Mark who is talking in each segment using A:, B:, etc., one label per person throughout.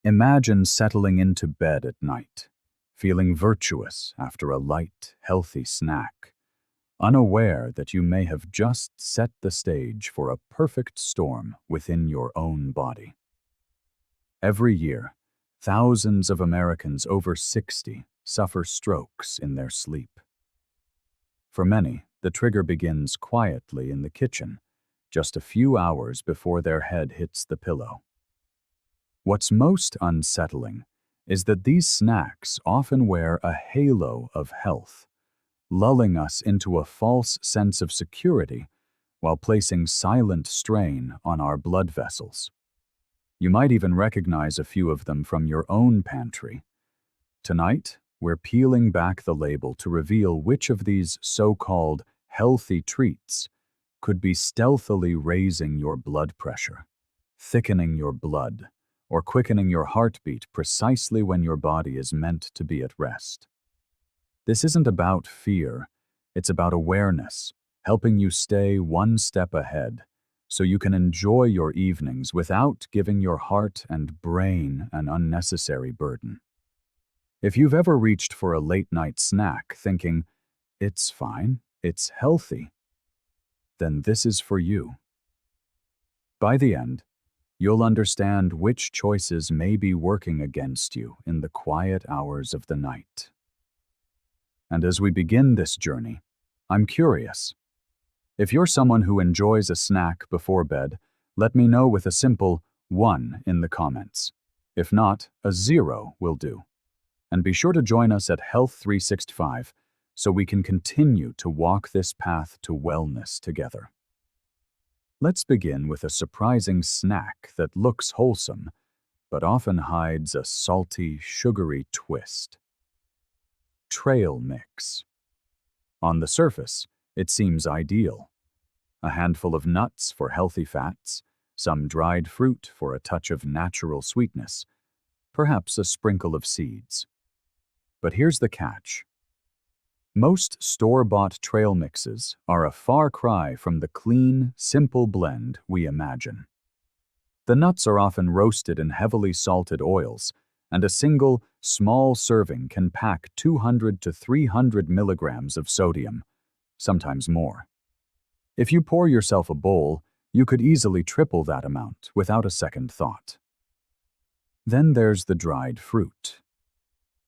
A: Imagine settling into bed at night, feeling virtuous after a light, healthy snack, unaware that you may have just set the stage for a perfect storm within your own body. Every year, thousands of Americans over 60 suffer strokes in their sleep. For many, the trigger begins quietly in the kitchen, just a few hours before their head hits the pillow. What's most unsettling is that these snacks often wear a halo of health, lulling us into a false sense of security while placing silent strain on our blood vessels. You might even recognize a few of them from your own pantry. Tonight, we're peeling back the label to reveal which of these so-called healthy treats could be stealthily raising your blood pressure, thickening your blood, or quickening your heartbeat precisely when your body is meant to be at rest. This isn't about fear, it's about awareness, helping you stay one step ahead so you can enjoy your evenings without giving your heart and brain an unnecessary burden. If you've ever reached for a late-night snack thinking, "It's fine, it's healthy," then this is for you. By the end, you'll understand which choices may be working against you in the quiet hours of the night. And as we begin this journey, I'm curious. If you're someone who enjoys a snack before bed, let me know with a simple 1 in the comments. If not, a 0 will do. And be sure to join us at Health 365 so we can continue to walk this path to wellness together. Let's begin with a surprising snack that looks wholesome, but often hides a salty, sugary twist. Trail mix. On the surface, it seems ideal. A handful of nuts for healthy fats, some dried fruit for a touch of natural sweetness, perhaps a sprinkle of seeds. But here's the catch. Most store-bought trail mixes are a far cry from the clean, simple blend we imagine. The nuts are often roasted in heavily salted oils, and a single, small serving can pack 200 to 300 milligrams of sodium, sometimes more. If you pour yourself a bowl, you could easily triple that amount without a second thought. Then there's the dried fruit.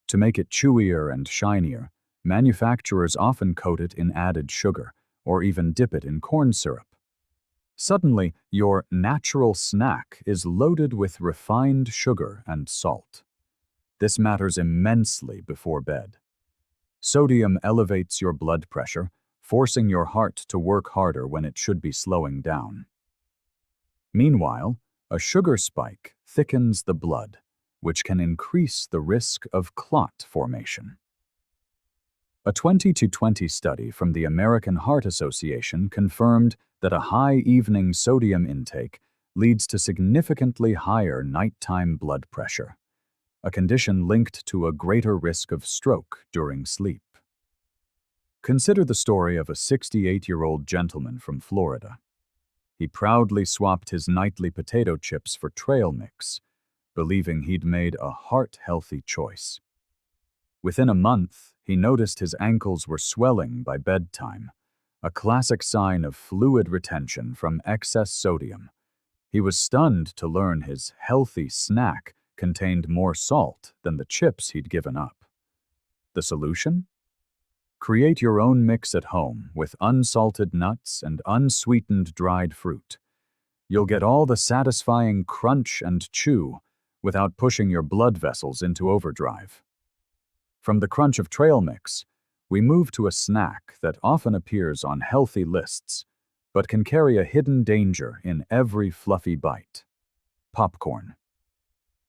A: To make it chewier and shinier, manufacturers often coat it in added sugar or even dip it in corn syrup. Suddenly, your natural snack is loaded with refined sugar and salt. This matters immensely before bed. Sodium elevates your blood pressure, forcing your heart to work harder when it should be slowing down. Meanwhile, a sugar spike thickens the blood, which can increase the risk of clot formation. A 2020 study from the American Heart Association confirmed that a high evening sodium intake leads to significantly higher nighttime blood pressure, a condition linked to a greater risk of stroke during sleep. Consider the story of a 68-year-old gentleman from Florida. He proudly swapped his nightly potato chips for trail mix, believing he'd made a heart-healthy choice. Within a month, he noticed his ankles were swelling by bedtime, a classic sign of fluid retention from excess sodium. He was stunned to learn his healthy snack contained more salt than the chips he'd given up. The solution? Create your own mix at home with unsalted nuts and unsweetened dried fruit. You'll get all the satisfying crunch and chew without pushing your blood vessels into overdrive. From the crunch of trail mix, we move to a snack that often appears on healthy lists, but can carry a hidden danger in every fluffy bite. Popcorn.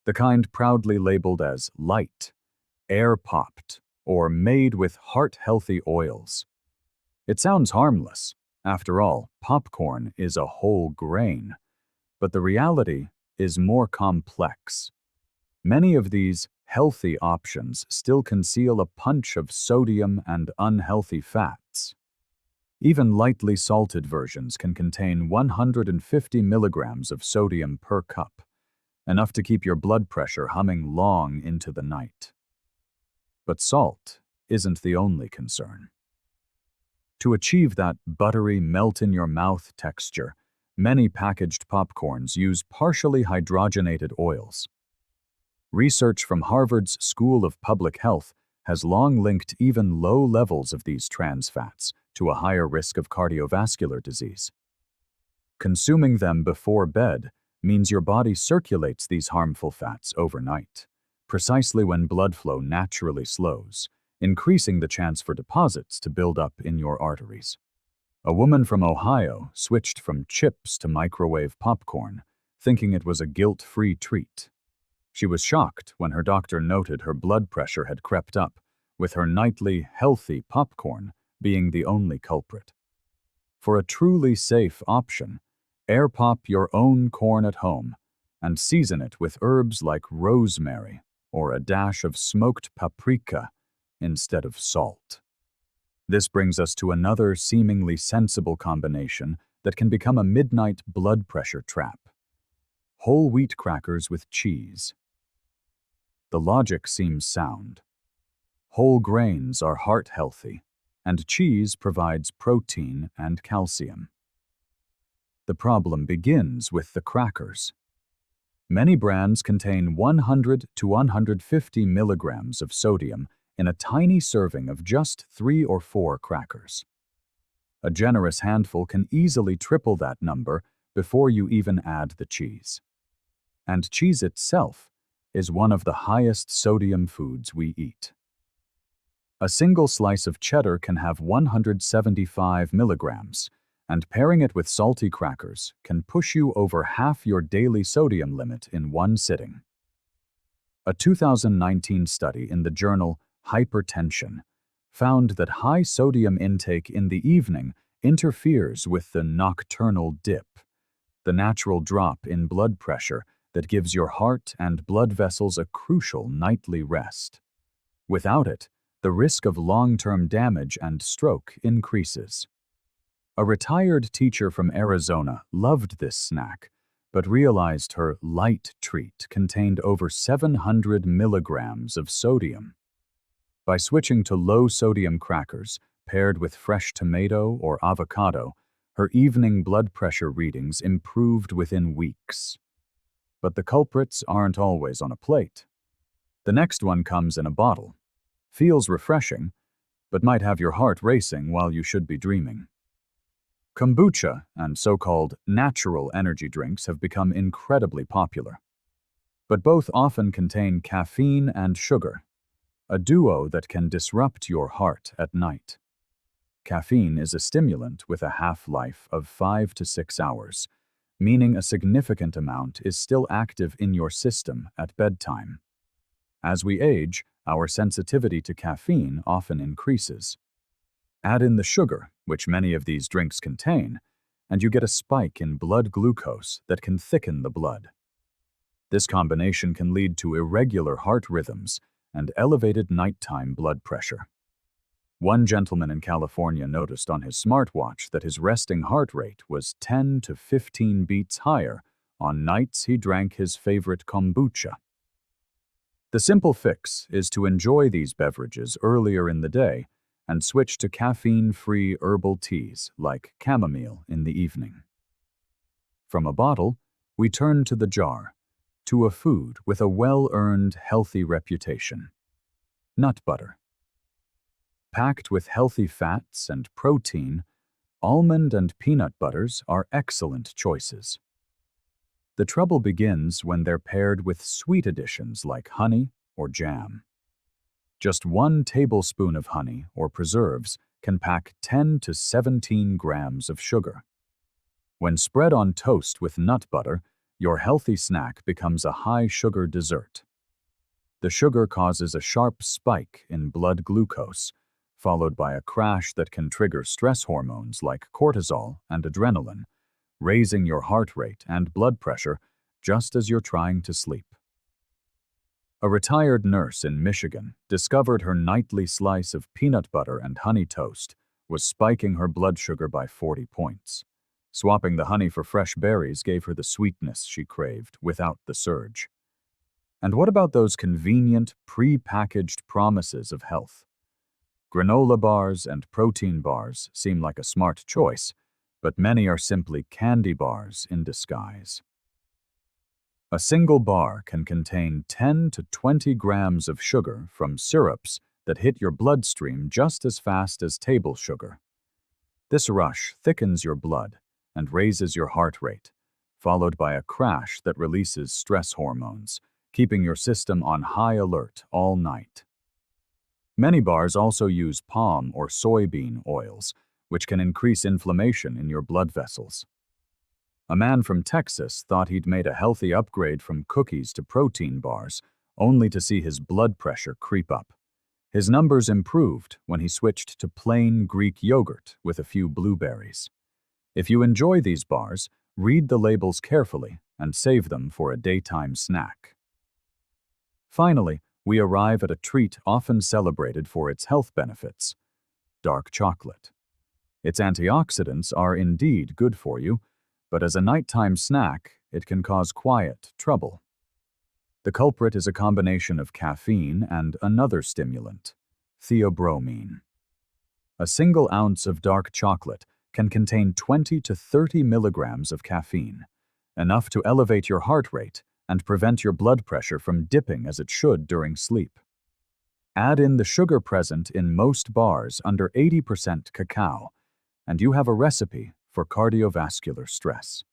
A: The kind proudly labeled as light, air-popped, or made with heart-healthy oils. It sounds harmless. After all, popcorn is a whole grain. But the reality is more complex. Many of these healthy options still conceal a punch of sodium and unhealthy fats. Even lightly salted versions can contain 150 milligrams of sodium per cup, enough to keep your blood pressure humming long into the night. But salt isn't the only concern. To achieve that buttery, melt-in-your-mouth texture, many packaged popcorns use partially hydrogenated oils. Research from Harvard's School of Public Health has long linked even low levels of these trans fats to a higher risk of cardiovascular disease. Consuming them before bed means your body circulates these harmful fats overnight, precisely when blood flow naturally slows, increasing the chance for deposits to build up in your arteries. A woman from Ohio switched from chips to microwave popcorn, thinking it was a guilt-free treat. She was shocked when her doctor noted her blood pressure had crept up, with her nightly, healthy popcorn being the only culprit. For a truly safe option, air pop your own corn at home and season it with herbs like rosemary or a dash of smoked paprika instead of salt. This brings us to another seemingly sensible combination that can become a midnight blood pressure trap: whole wheat crackers with cheese. The logic seems sound. Whole grains are heart healthy, and cheese provides protein and calcium. The problem begins with the crackers. Many brands contain 100 to 150 milligrams of sodium in a tiny serving of just 3 or 4 crackers. A generous handful can easily triple that number before you even add the cheese. And cheese itself is one of the highest sodium foods we eat. A single slice of cheddar can have 175 milligrams, and pairing it with salty crackers can push you over half your daily sodium limit in one sitting. A 2019 study in the journal Hypertension found that high sodium intake in the evening interferes with the nocturnal dip, the natural drop in blood pressure that gives your heart and blood vessels a crucial nightly rest. Without it, the risk of long-term damage and stroke increases. A retired teacher from Arizona loved this snack, but realized her light treat contained over 700 milligrams of sodium. By switching to low-sodium crackers paired with fresh tomato or avocado, her evening blood pressure readings improved within weeks. But the culprits aren't always on a plate. The next one comes in a bottle. Feels refreshing, but might have your heart racing while you should be dreaming. Kombucha and so-called natural energy drinks have become incredibly popular. But both often contain caffeine and sugar, a duo that can disrupt your heart at night. Caffeine is a stimulant with a half-life of 5 to 6 hours, meaning a significant amount is still active in your system at bedtime. As we age, our sensitivity to caffeine often increases. Add in the sugar, which many of these drinks contain, and you get a spike in blood glucose that can thicken the blood. This combination can lead to irregular heart rhythms and elevated nighttime blood pressure. One gentleman in California noticed on his smartwatch that his resting heart rate was 10 to 15 beats higher on nights he drank his favorite kombucha. The simple fix is to enjoy these beverages earlier in the day and switch to caffeine-free herbal teas like chamomile in the evening. From a bottle, we turn to the jar, to a food with a well-earned healthy reputation: nut butter. Packed with healthy fats and protein, almond and peanut butters are excellent choices. The trouble begins when they're paired with sweet additions like honey or jam. Just 1 tablespoon of honey or preserves can pack 10 to 17 grams of sugar. When spread on toast with nut butter, your healthy snack becomes a high-sugar dessert. The sugar causes a sharp spike in blood glucose, followed by a crash that can trigger stress hormones like cortisol and adrenaline, raising your heart rate and blood pressure just as you're trying to sleep. A retired nurse in Michigan discovered her nightly slice of peanut butter and honey toast was spiking her blood sugar by 40 points. Swapping the honey for fresh berries gave her the sweetness she craved without the surge. And what about those convenient, pre-packaged promises of health? Granola bars and protein bars seem like a smart choice, but many are simply candy bars in disguise. A single bar can contain 10 to 20 grams of sugar from syrups that hit your bloodstream just as fast as table sugar. This rush thickens your blood and raises your heart rate, followed by a crash that releases stress hormones, keeping your system on high alert all night. Many bars also use palm or soybean oils, which can increase inflammation in your blood vessels. A man from Texas thought he'd made a healthy upgrade from cookies to protein bars, only to see his blood pressure creep up. His numbers improved when he switched to plain Greek yogurt with a few blueberries. If you enjoy these bars, read the labels carefully and save them for a daytime snack. Finally, we arrive at a treat often celebrated for its health benefits: dark chocolate. Its antioxidants are indeed good for you, but as a nighttime snack, it can cause quiet trouble. The culprit is a combination of caffeine and another stimulant, theobromine. A single ounce of dark chocolate can contain 20 to 30 milligrams of caffeine, enough to elevate your heart rate and prevent your blood pressure from dipping as it should during sleep. Add in the sugar present in most bars under 80% cacao, and you have a recipe for cardiovascular stress.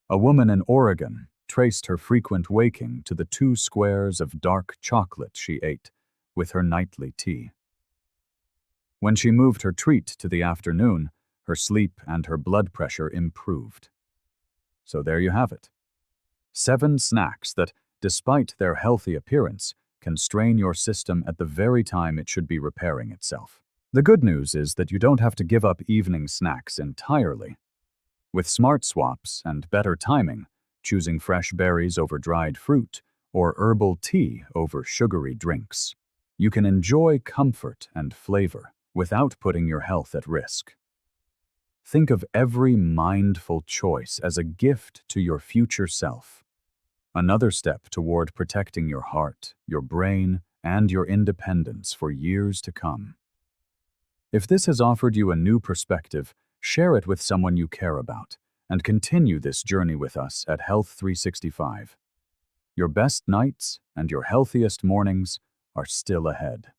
A: A woman in Oregon traced her frequent waking to the 2 squares of dark chocolate she ate with her nightly tea. When she moved her treat to the afternoon, her sleep and her blood pressure improved. So there you have it. 7 snacks that, despite their healthy appearance, can strain your system at the very time it should be repairing itself. The good news is that you don't have to give up evening snacks entirely. With smart swaps and better timing, choosing fresh berries over dried fruit or herbal tea over sugary drinks, you can enjoy comfort and flavor without putting your health at risk. Think of every mindful choice as a gift to your future self. Another step toward protecting your heart, your brain, and your independence for years to come. If this has offered you a new perspective, share it with someone you care about, and continue this journey with us at Health 365. Your best nights and your healthiest mornings are still ahead.